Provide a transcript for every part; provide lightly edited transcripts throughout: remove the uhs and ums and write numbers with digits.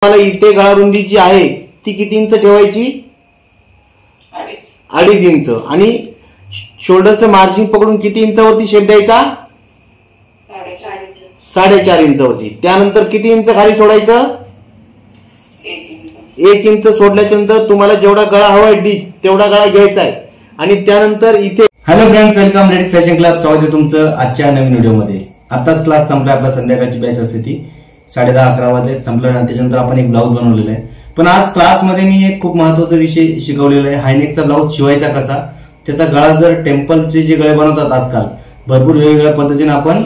मला इथे गळा रुंदी जी आहे ती किती इंच ठेवायची? 2.5 इंच. आणि शोल्डरचं मार्जिन पकडून किती इंचावरती शेप द्यायचा? 4.5 इंचावरती. त्यानंतर किती इंच खाली सोडायचं? 1 इंच सोडल्याच्या नंतर तुम्हाला जेवढा गळा हवाय डीप तेवढा गळा घ्यायचा आहे. आणि त्यानंतर इथे hello friends, welcome ladies fashion club. स्वागत आहे तुमचं आजच्या नवीन व्हिडिओमध्ये. आताच क्लास संपला आपला, संध्याकाळची बॅच असते ती 10:30-11 वाजले संपल्यानंतर त्याच्यानंतर आपण एक ब्लाऊज बनवलेला आहे. पण आज क्लासमध्ये मी एक खूप महत्त्वाचा विषय शिकवलेला आहे, हायनेकचा ब्लाऊज शिवायचा कसा. त्याचा गळा जर टेम्पलचे जे गळे बनवतात आजकाल भरपूर वेगवेगळ्या पद्धतीने आपण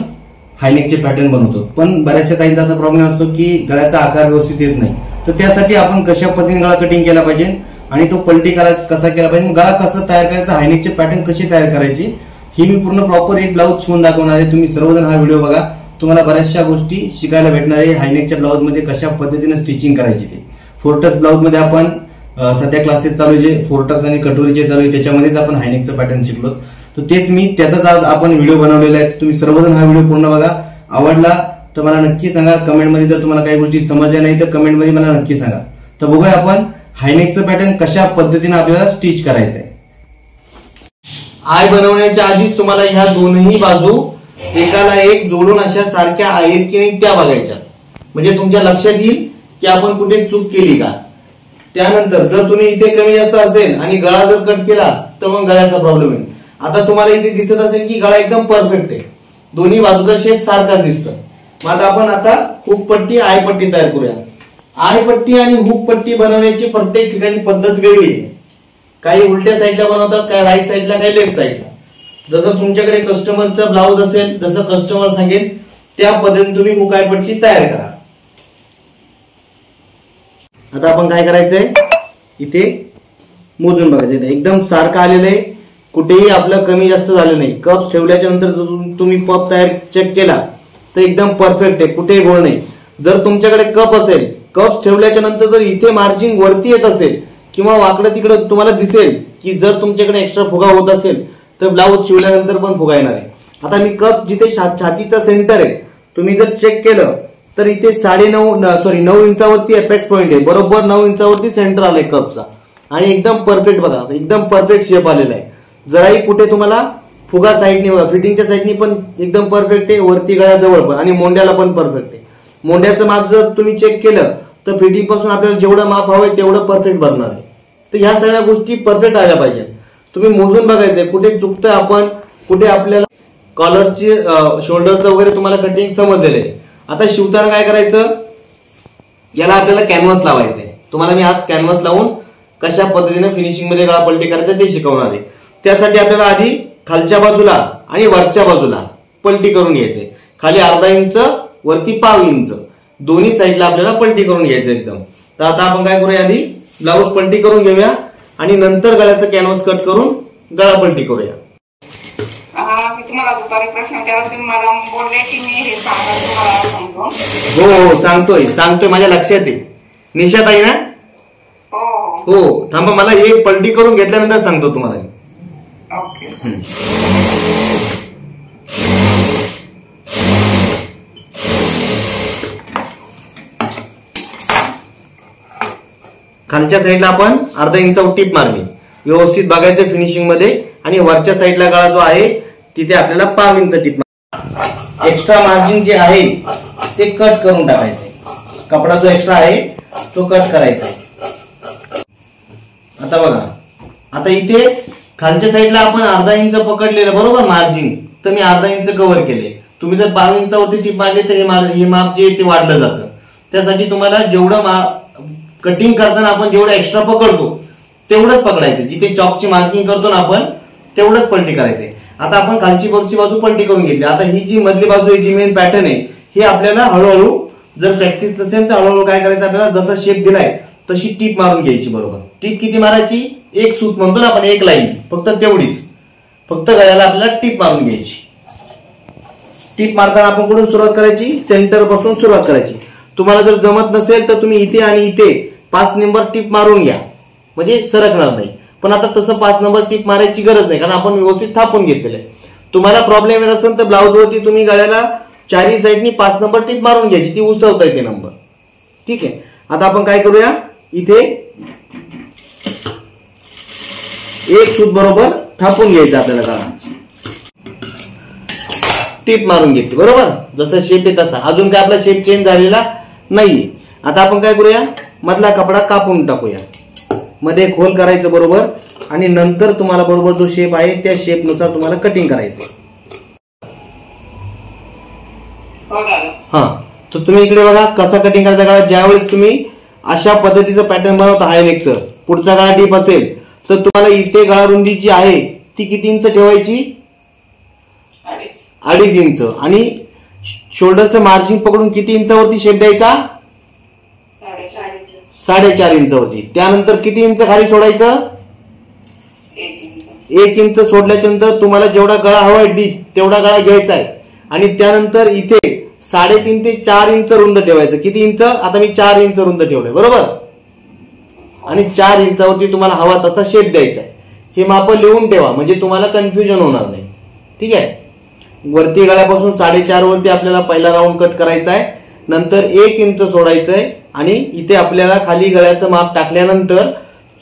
हायनेकचे पॅटर्न बनवतो, पण बऱ्याचशा ताईंचा असा प्रॉब्लेम असतो की गळ्याचा आकार व्यवस्थित येत नाही. तर त्यासाठी आपण कशा पद्धतीने गळा कटिंग केला पाहिजे आणि तो पलटी कसा केला पाहिजे, गळा कसा तयार करायचा, हायनेकचे पॅटर्न कसे तयार करायचे, ही मी पूर्ण प्रॉपर एक ब्लाऊज शिवून दाखवणार आहे. तुम्ही सर्वजण हा व्हिडिओ बघा, तुम्हाला बऱ्याचशा गोष्टी शिकायला भेटणार आहे. हायनेकच्या ब्लाऊज मध्ये कशा पद्धतीने स्टिचिंग करायची ते. फोरटक्स ब्लाऊज मध्ये आपण सध्या क्लासेस चालू जे फोरटक्स आणि कटोरीचे चालू आहे त्याच्यामध्येच आपण हायनेकचं पॅटर्न शिकलो. तर तेच मी त्याचाच आज आपण व्हिडिओ बनवलेला आहे. तुम्ही सर्वजण हा व्हिडिओ पूर्ण बघा. आवडला तर मला नक्की सांगा कमेंटमध्ये. जर तुम्हाला काही गोष्टी समजल्या नाही तर कमेंटमध्ये मला नक्की सांगा. तर बघूया आपण हायनेकचं पॅटर्न कशा पद्धतीने आपल्याला स्टिच करायचं आहे. आय बनवण्याच्या आधीच तुम्हाला ह्या दोनही बाजू एकाला एक जोडून अशा सारख्या आहेत की नाही त्या बघायच्या, म्हणजे तुमच्या लक्षात येईल की आपण कुठे चूक केली का. त्यानंतर जर तुम्ही इथे कमी जास्त असेल आणि गळा जर कट केला तर मग गळ्याचा प्रॉब्लेम येईल. आता तुम्हाला इथे दिसत असेल की गळा एकदम परफेक्ट आहे, दोन्ही बाजूचा शेप सारखाच दिसतोय. मग आपण आता हुक पट्टी आय पट्टी तयार करूया. आय पट्टी आणि हुक पट्टी बनवण्याची प्रत्येक ठिकाणी पद्धत वेगळी आहे. काही उलट्या साईडला बनवतात, काही राईट साईडला, काही लेफ्ट साईडला. जसं तुमच्याकडे कस्टमरचा ब्लाऊज असेल, जसं कस्टमर सांगेल त्या पद्धतीने तुम्ही हुक आय पट्टी तयार करा. आता आपण काय करायचंय, इथे मोजून बघायचं. एकदम सारखं आलेलं आहे, कुठेही आपलं कमी जास्त झालं नाही. कप्स ठेवल्याच्या नंतर तुम्ही पप तयार चेक केला तर एकदम परफेक्ट आहे, कुठेही गोळ नाही. जर तुमच्याकडे कप असेल, कप्स ठेवल्याच्या नंतर जर इथे मार्जिन वरती येत असेल किंवा वाकडं तिकडं तुम्हाला दिसेल की जर तुमच्याकडे एक्स्ट्रा फुगा होत असेल तर ब्लाऊज शिवल्यानंतर पण फुगा येणार आहे. आता मी कप जिथे छातीचा सेंटर आहे तुम्ही जर चेक केलं तर इथे 9 इंचावरती एपेक्स पॉइंट आहे, बरोबर 9 इंचावरती सेंटर आलाय कपचा. आणि एकदम परफेक्ट बघा, एकदम परफेक्ट शेप आलेला आहे. जराही कुठे तुम्हाला फुगा साईडने बघा, फिटिंगच्या साईडनी पण एकदम परफेक्ट आहे, वरती गळ्याजवळ पण, आणि मोंड्याला पण परफेक्ट आहे. मोंड्याचं माप जर तुम्ही चेक केलं तर फिटिंग पासून आपल्याला जेवढं माप हवंय तेवढं परफेक्ट भरणार आहे. तर ह्या सगळ्या गोष्टी परफेक्ट आल्या पाहिजेत. तुम्ही मोजून बघायचंय कुठे चुकतंय आपण, कुठे आपल्याला कॉलरची शोल्डरचं वगैरे तुम्हाला कटिंग समजलेलं आहे. आता शिवताना काय करायचं, याला आपल्याला कॅनव्हास लावायचंय. तुम्हाला मी आज कॅनव्हास लावून कशा पद्धतीने फिनिशिंग मध्ये गळा पलटी करायचं ते शिकवणार आहे. त्यासाठी आपल्याला आधी खालच्या बाजूला आणि वरच्या बाजूला पलटी करून घ्यायचंय. खाली अर्धा इंच, वरती पाव इंच, दोन्ही साईडला आपल्याला पलटी करून घ्यायचं एकदम. तर आता आपण काय करूया, आधी ब्लाऊज पलटी करून घेऊया आणि नंतर गळ्याचं कॅनव्हास कट करून गळा पलटी करूया. तुम्हाला दुपारी प्रश्न विचारला, तुम्ही मला बोलले की मी हे सांगा तुम्हाला समजून. हो सांगतोय माझ्या लक्षात आहे. निशात आहे ना? हो थांबा, मला एक पलटी करून घेतल्यानंतर सांगतो तुम्हाला. ओके. खालच्या साईडला आपण अर्धा इंचावर टीप मारली, व्यवस्थित बघायचं फिनिशिंग मध्ये. आणि वरच्या साईडला गळा जो आहे तिथे आपल्याला पाव इंच टीप मार. एक्स्ट्रा मार्जिन जे आहे ते कट करून टाकायचंय. कपडा जो एक्स्ट्रा आहे तो कट करायचा. आता बघा, आता इथे खालच्या साईडला आपण अर्धा इंच पकडलेलं बरोबर मार्जिन, तर मी अर्धा इंच कव्हर केले. तुम्ही जर पाव इंचावरती टीप मारली तर हे माप जे ते वाढलं जातं. त्यासाठी तुम्हाला जेवढं कटिंग करताना आपण जेवढं एक्स्ट्रा पकडतो तेवढंच पकडायचं. जिथे चॉकची मार्किंग करतो ना आपण तेवढंच पलटी करायचंय. आता आपण खालची वरची बाजू पलटी करून घेतली. आता ही जी मधली बाजू आहे, जी मेन पॅटर्न आहे, हे आपल्याला हळूहळू जर प्रॅक्टिस नसेल तर हळूहळू काय करायचं, आपल्याला जसा शेप दिलाय तशी टीप मारून घ्यायची. बरोबर टीप किती मारायची, एक सूत म्हणतो ना आपण, एक लाईन, फक्त तेवढीच. फक्त गळ्याला आपल्याला टीप मारून घ्यायची. टीप मारताना आपण कुठून सुरुवात करायची, सेंटर पासून सुरुवात करायची. तुम्हाला जर जमत नसेल तर तुम्ही इथे आणि इथे 5 नंबर टीप मारून घ्या, म्हणजे सरकणार नाही. पण आता तसं 5 नंबर टीप मारायची गरज नाही, कारण आपण व्यवस्थित थापून घेतलेलं आहे. तुम्हाला प्रॉब्लेम येत असेल तर ब्लाऊजवरती तुम्ही गळ्याला चारही साईडनी 5 नंबर टीप मारून घ्यायची, ती उसवता येते नंबर. ठीक आहे. आता आपण काय करूया, इथे एक सूत बरोबर थापून घ्यायचं आपल्याला गळा, टीप मारून घेतली बरोबर, जसं शेप आहे तसा. अजून काय आपला शेप चेंज झालेला नाहीये. आता आपण काय करूया, मधला कपडा कापून टाकूया, मध्ये खोल करायचं बरोबर, आणि नंतर तुम्हाला बरोबर जो शेप आहे त्या शेपनुसार तुम्हाला कटिंग करायचं. हा, तर तुम्ही इकडे बघा कसा कटिंग करायचा गळा. ज्यावेळेस तुम्ही अशा पद्धतीचं पॅटर्न बनवता हाय नेकचं, पुढचा गळा डीप असेल तर तुम्हाला इथे गळा रुंदी जी आहे ती किती इंच ठेवायची, 2.5 इंच, आणि शोल्डरचं मार्जिन पकडून किती इंचावरती शेप द्यायचा, 4.5 इंचावरती. त्यानंतर किती इंच खाली सोडायचं, 1 इंच सोडल्याच्या नंतर तुम्हाला जेवढा गळा हवाय डीप तेवढा गळा घ्यायचा आहे, आणि त्यानंतर इथे 3.5 ते 4 इंच रुंद ठेवायचं. किती इंच, आता मी 4 इंच रुंद ठेवलंय बरोबर, आणि 4 इंचावरती तुम्हाला हवा तसा शेप द्यायचा आहे. हे माप लिहून ठेवा म्हणजे तुम्हाला कन्फ्युजन होणार नाही. ठीक आहे, वरती गळ्यापासून 4.5 वरती आपल्याला पहिला राऊंड कट करायचा आहे, नंतर 1 इंच सोडायचंय, आणि इथे आपल्याला खाली गळ्याचं माप टाकल्यानंतर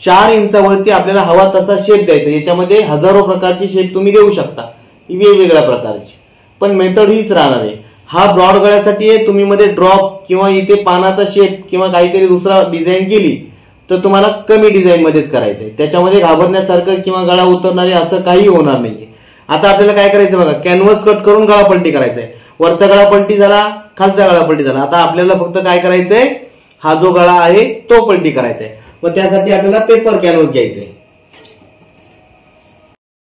4 इंचावरती आपल्याला हवा तसा शेप द्यायचा. याच्यामध्ये हजारो प्रकारची शेप तुम्ही देऊ शकता, वेगवेगळ्या प्रकारची, पण मेथड हीच राहणार आहे. हा ब्रॉड गळ्यासाठी आहे. तुम्ही मध्ये ड्रॉप किंवा इथे पानाचा शेप किंवा काहीतरी दुसरा डिझाईन केली तर तुम्हाला कमी डिझाईन मध्येच करायचंय, त्याच्यामध्ये घाबरण्यासारखं किंवा गळा उतरणारे असं काही होणार नाहीये. आता आपल्याला काय करायचं बघा, कॅनव्हास कट करून गळा पलटी करायचंय. वरचा गळा पलटी झाला, खालचा गळा पलटी झाला. आता आपल्याला फक्त काय करायचंय, हा जो गळा आहे तो पलटी करायचा आहे. मग त्यासाठी आपल्याला पेपर कॅनव्हास घ्यायचंय.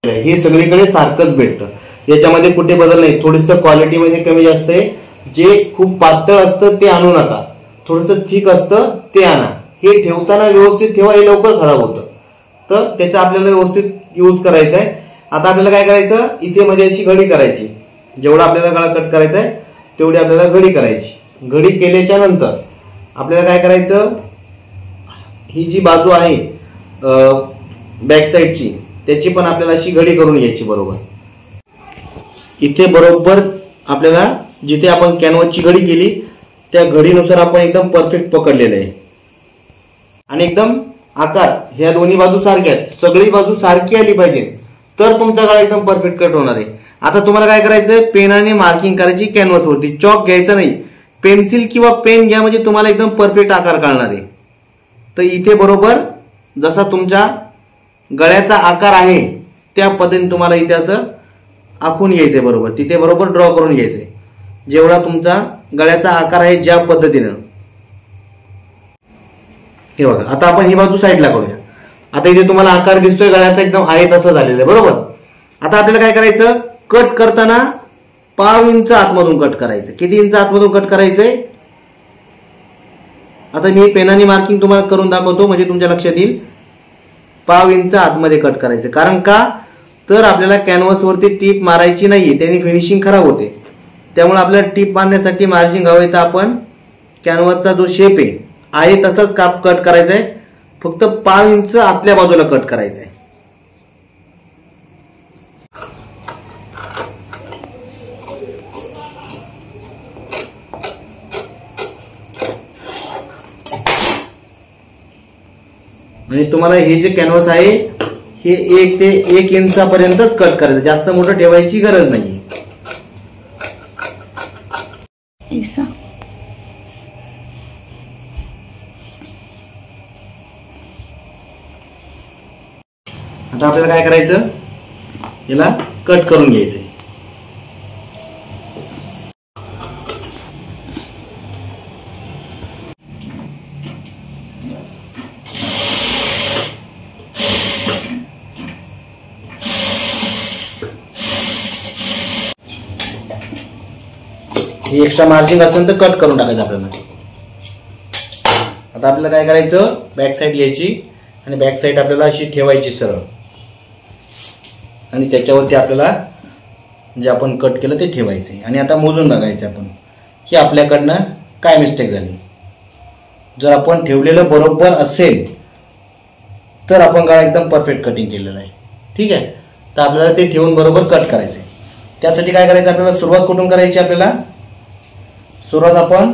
हे सगळीकडे सारखंच भेटतं, याच्यामध्ये कुठे बदल नाही. थोडंसं क्वालिटीमध्ये कमी जास्त आहे. जे खूप पातळ असतं ते आणू नका, थोडंसं थिक असतं ते आणा. हे ठेवताना व्यवस्थित ठेवा, हे लवकर खराब होतं, तर त्याचा आपल्याला व्यवस्थित यूज करायचा आहे. आता आपल्याला काय करायचं, इथे मध्ये अशी घडी करायची. जेवढा आपल्याला गळा कट करायचा आहे तेवढी आपल्याला घडी करायची. घडी केल्याच्या नंतर आपल्याला काय करायचं, ही जी बाजू आहे बॅक साईडची त्याची पण आपल्याला अशी घडी करून घ्यायची बरोबर. इथे बरोबर आपल्याला जिथे आपण कॅनव्हासची घडी केली त्या घडीनुसार आपण एकदम परफेक्ट पकडलेलं आहे, आणि एकदम आकार ह्या दोन्ही बाजू सारख्या आहेत. सगळी बाजू सारखी आली पाहिजे तर तुमचा गळा एकदम परफेक्ट कट होणार आहे. आता तुम्हाला काय करायचं, पेनाने मार्किंग करायची कॅनव्हासवरती. चॉक घ्यायचं नाही, पेन्सिल किंवा पेन घ्या म्हणजे तुम्हाला एकदम परफेक्ट आकार कळणार आहे. तर इथे बरोबर जसा तुमच्या गळ्याचा आकार आहे त्या पद्धतीने तुम्हाला इथे असं आखून घ्यायचंय बरोबर, तिथे बरोबर ड्रॉ करून घ्यायचंय. जेवढा तुमचा गळ्याचा आकार आहे ज्या पद्धतीनं, हे बघा. आता आपण ही बाजू साईडला करूया. आता इथे तुम्हाला आकार दिसतोय गळ्याचा एकदम आहे तसं झालेलं आहे बरोबर. आता आपल्याला काय करायचं, कट करताना 1/2 इंच आतमधून कट करायचं. किती इंच आतमधून कट करायचंय, आता मी पेनाने मार्किंग तुम्हाला करून दाखवतो म्हणजे तुमच्या लक्षात येईल. 1/2 इंच आतमध्ये कट करायचं. कारण का, तर आपल्याला कॅनव्हासवरती टीप मारायची नाहीये, त्याने फिनिशिंग खराब होते. त्यामुळे आपल्याला टीप मारण्यासाठी मार्जिन हवं तर आपण कॅनव्हासचा जो शेप आहे तसाच काप कट करायचा आहे, फक्त 1/2 इंच आतल्या बाजूला कट करायचं आहे. आणि तुम्हाला हे जे कॅनव्हास आहे हे 1 ते 1 इंचापर्यंतच कट करायचं, जास्त मोठं ठेवायची गरज नाही. आता आपल्याला काय करायचं, याला कट करून घ्यायचंय. हे एक्स्ट्रा मार्जिन असेल तर कट करून टाकायचं आपल्याला. आता आपल्याला काय करायचं, बॅक साईड घ्यायची आणि बॅक साईड आपल्याला अशी ठेवायची सरळ, आणि त्याच्यावरती आपल्याला जे आपण कट केलं ते ठेवायचे. आणि आता मोजून बघायचं आपण की आपल्याकडनं काय मिस्टेक झाली. जर आपण ठेवलेलं बरोबर असेल तर आपण गळा एकदम परफेक्ट कटिंग केलेलं आहे. ठीक आहे, तर आपल्याला ते ठेवून बरोबर कट करायचे. त्यासाठी काय करायचं, आपल्याला सुरुवात कुठून करायची, आपल्याला सुरुवात आपण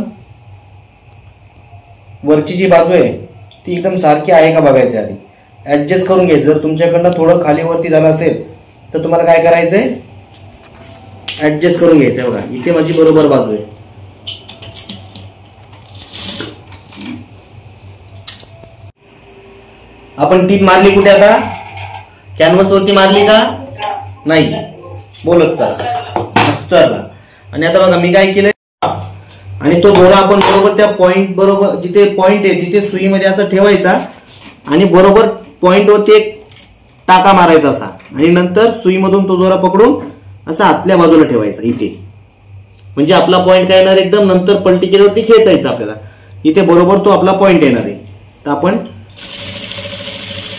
वरची जी बाजू आहे ती एकदम सारखी आहे का बघायचं आधी, ऍडजस्ट करून घ्यायचं. जर तुमच्याकडनं थोडं खाली वरती झालं असेल तर तुम्हाला काय करायचंय, ऍडजस्ट करून घ्यायचंय. बघा इथे माझी बरोबर बाजू आहे. आपण टीप मारली कुठे, आता कॅनव्हास वरती मारली का नाही, बोलत चला. आणि आता बघा मी काय केलंय, आणि तो दोरा आपण बरोबर त्या पॉइंट बरोबर जिथे पॉइंट आहे तिथे सुईमध्ये असं ठेवायचा आणि बरोबर पॉइंट वरती एक टाका मारायचा असा, आणि नंतर सुईमधून तो दोरा पकडून असा आतल्या बाजूला ठेवायचा इथे. म्हणजे आपला पॉइंट काय येणार, एकदम नंतर पलटी केल्यावरती खेचायचा आपल्याला, इथे बरोबर तो आपला पॉइंट येणार आहे. तर आपण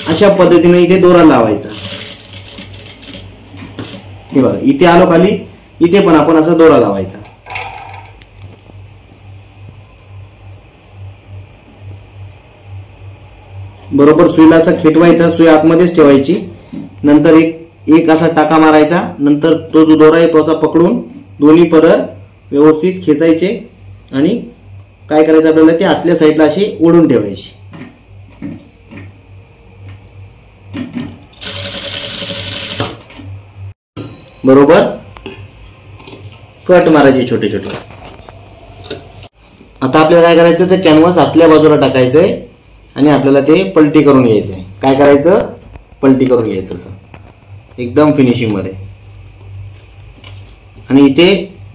अशा पद्धतीने इथे दोरा लावायचा. हे बघा इथे आलो खाली, इथे पण आपण असा दोरा लावायचा. बरोबर सुईला असा खेटवायचा, सुई आतमध्येच ठेवायची, नंतर एक असा टाका मारायचा, नंतर तो जो दोरा आहे तो असा पकडून दोन्ही पदर व्यवस्थित खेचायचे आणि काय करायचं आपल्याला, ते आतल्या साईडला अशी ओढून ठेवायची. बरोबर कट मारायचे छोटे छोटे. आता आपल्याला काय करायचं, ते कॅनव्हास आतल्या बाजूला टाकायचंय आणि आपल्याला ते पलटी करून घ्यायचंय. काय करायचं, पलटी करून घ्यायचं असं एकदम फिनिशिंग मध्ये. आणि इथे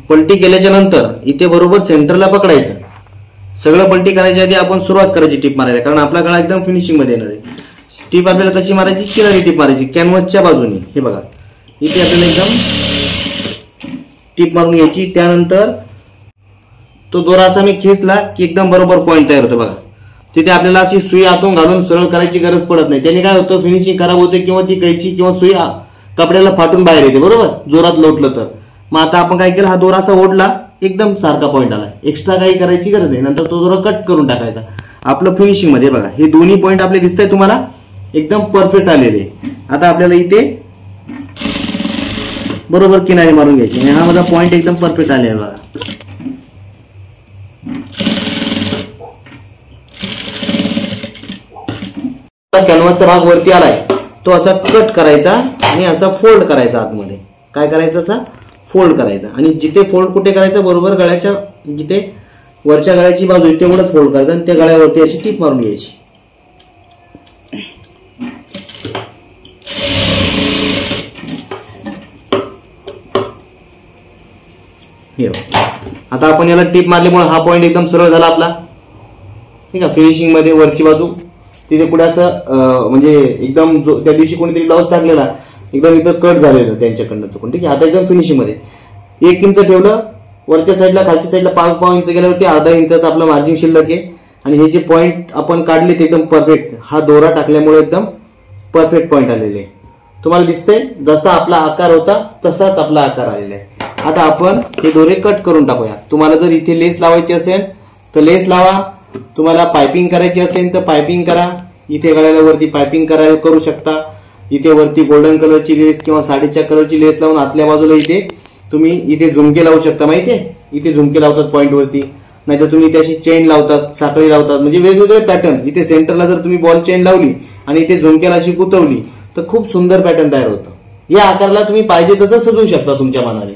पलटी केल्याच्या नंतर इथे बरोबर सेंटरला पकडायचं. सगळं पलटी करायच्या आधी आपण सुरुवात करायची टीप मारायला, कारण आपला गळा एकदम फिनिशिंग मध्ये येणार आहे. टीप आपल्याला कशी मारायची, किनारी टीप मारायची कॅनव्हासच्या बाजूने. हे बघा इथे आपल्याला एकदम टीप मारून घ्यायची. त्यानंतर तो दोरा असा मी खेचला की एकदम बरोबर पॉइंट तयार होतो. बघा तिथे आपल्याला अशी सुई आतून घालून सरळ करायची गरज पडत नाही. त्याने काय होतं, फिनिशिंग खराब होते किंवा ती कैची किंवा सुई कपड्याला फाटून बाहेर येते. बरोबर जोरात लोटलं तर. मग आता आपण काय केलं, हा दोरा असा ओढला, एकदम सारखा पॉइंट आला, एक्स्ट्रा काही करायची गरज नाही. नंतर तो दोरा कट करून टाकायचा. आपलं फिनिशिंग मध्ये बघा हे दोन्ही पॉइंट आपले दिसतंय तुम्हाला, एकदम परफेक्ट आलेले. आता आपल्याला इथे बरोबर किनारी मारून घ्यायची आणि हा माझा पॉइंट एकदम परफेक्ट आलेला बघा. कॅनव्हासचा भाग वरती आलाय तो असा कट करायचा आणि असा फोल्ड करायचा आतमध्ये. काय करायचं, असा फोल्ड करायचा. आणि जिथे फोल्ड कुठे करायचं, बरोबर गळ्याच्या जिथे वरच्या गळ्याची बाजू आहे तेवढंच फोल्ड करायचं आणि त्या गळ्यावरती अशी टीप मारून घ्यायची. आता आपण याला टीप मारल्यामुळे हा पॉइंट एकदम सरळ झाला आपला. ठीक आहे, फिनिशिंग मध्ये वरची बाजू तिथे पुढे असं म्हणजे एकदम त्या दिवशी कोणीतरी ब्लाऊज टाकलेला एकदम इथं कट झालेलं त्यांच्याकडनं चुकून. ठीक आहे, आता एकदम फिनिशिंग मध्ये 1 इंच ठेवलं वरच्या साईडला, खालच्या साईडला 5 इंच गेल्यावरती अर्धा इंचाचं आपलं मार्जिन शिल्लक आहे. आणि हे जे पॉइंट आपण काढले ते एकदम परफेक्ट, हा दोरा टाकल्यामुळे एकदम परफेक्ट पॉइंट आलेले आहे. तुम्हाला दिसतंय जसा आपला आकार होता तसाच आपला आकार आलेला आहे. आता आपण हे दोरे कट करून टाकूया. तुम्हाला जर इथे लेस लावायची असेल तर लेस लावा, तुम्हाला पायपिंग करायची असेल तर पायपिंग करा. इथे गळ्याला वरती पायपिंग करू शकता. इथे वरती गोल्डन कलरची लेस किंवा साडीच्या कलरची लेस लावून आतल्या बाजूला इथे तुम्ही इथे झुमके लावू शकता. माहितीये इथे झुमके लावतात पॉइंट वरती, नाहीतर तुम्ही इथे अशी चेन लावतात, साखळी लावतात, म्हणजे वेगवेगळे पॅटर्न. इथे सेंटरला जर तुम्ही बॉल चेन लावली आणि इथे झुमक्याला अशी गुतवली तर खूप सुंदर पॅटर्न तयार होतं. या आकाराला तुम्ही पाहिजे तसं सजवू शकता तुमच्या मनाने.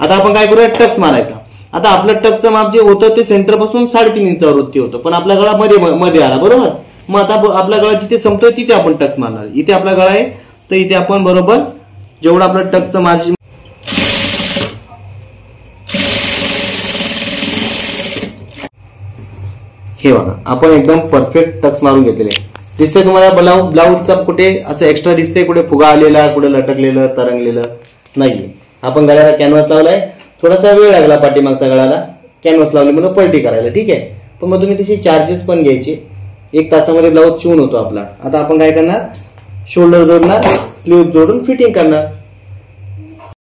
आता आपण काय करूया, टक्स मारायचा. आता आपलं टक्सचं माप जे होतं ते सेंटर पासून 3.5 इंचावरती होतं, पण आपला गळा मध्ये आला. बरोबर, मग आता आपला गळा जिथे संपतोय तिथे आपण टक्स मारणार. इथे आपला गळा आहे तर इथे आपण बरोबर जेवढं आपलं टक्सचं मार्जिन हे बघा आपण एकदम परफेक्ट टक्स मारून घेतलेले. दिसतंय तुम्हाला ब्लाऊजचा कुठे असं एक्स्ट्रा दिसतंय, कुठे फुगा आलेला, कुठे लटकलेलं तरंगलेलं नाहीये. आपण गळ्याला कॅनव्हास लावलाय, थोडासा वेळ लागला पाठीमागच्या गळ्याला कॅनव्हास लावली म्हणून पलटी करायला. ठीक आहे, पण मग तुम्ही तसे चार्जेस पण घ्यायचे. 1 तासामध्ये ब्लाऊज शिवून होतो आपला. आता आपण काय करणार, शोल्डर जोडणार, स्लीव्ह जोडून फिटिंग करणार.